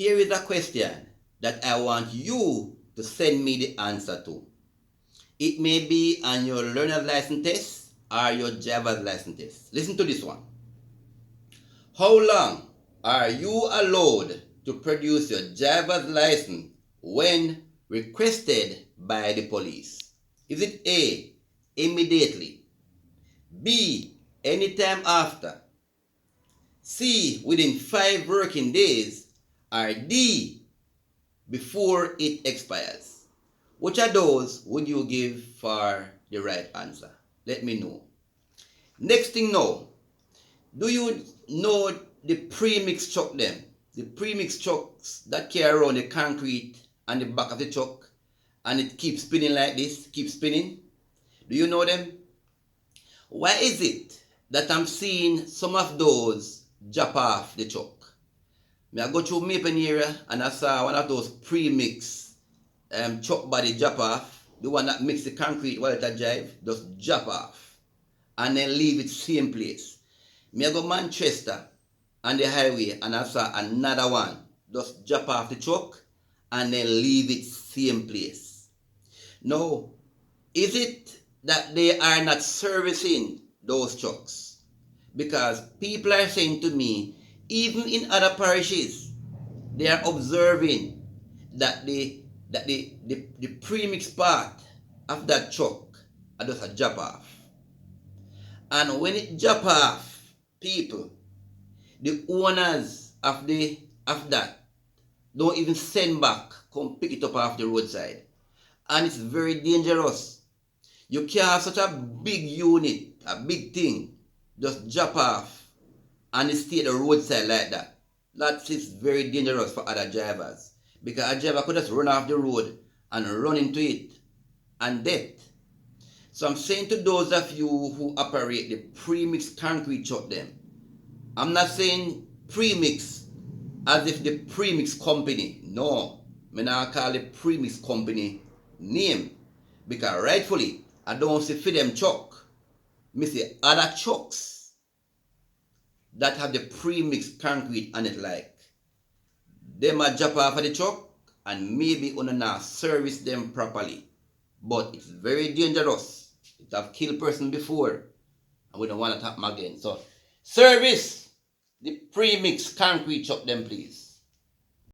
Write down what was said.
Here is a question that I want you to send me the answer to. It may be on your learner's license test or your driver's license test. Listen to this one. How long are you allowed to produce your driver's license when requested by the police? Is it A, immediately, B, anytime after, C, within 5 working days, or D, before it expires? Which of those would you give for the right answer? Let me know. Next thing now, do you know the premix truck them? The premix trucks that carry around the concrete on the back of the truck and it keeps spinning like this, keeps spinning. Do you know them? Why is it that I'm seeing some of those drop off the truck? I go through Maple area and I saw one of those premix truck body drop off, the one that mix the concrete while it drive, just drop off and then leave it same place. Me I go Manchester on the highway and I saw another one just drop off the truck and then leave it same place. Now, is it that they are not servicing those trucks? Because people are saying to me, even in other parishes, they are observing that the premix part of that truck are just a drop off. And when it drop off, people, the owners of that don't even send back, come pick it up off the roadside. And it's very dangerous. You can't have such a big unit, a big thing, just drop off and it stay at the roadside like that. That is very dangerous for other drivers. Because a driver could just run off the road and run into it and death. So I'm saying to those of you who operate the premix concrete truck them, I'm not saying premix as if the premix company. No, I not call the premix company name. Because rightfully, I don't see for them truck. I see other trucks that have the premix concrete on it like. They might drop off of the truck and maybe on not service them properly. But it's very dangerous. It have killed person before and we don't want to happen again. So service the premix concrete truck them please.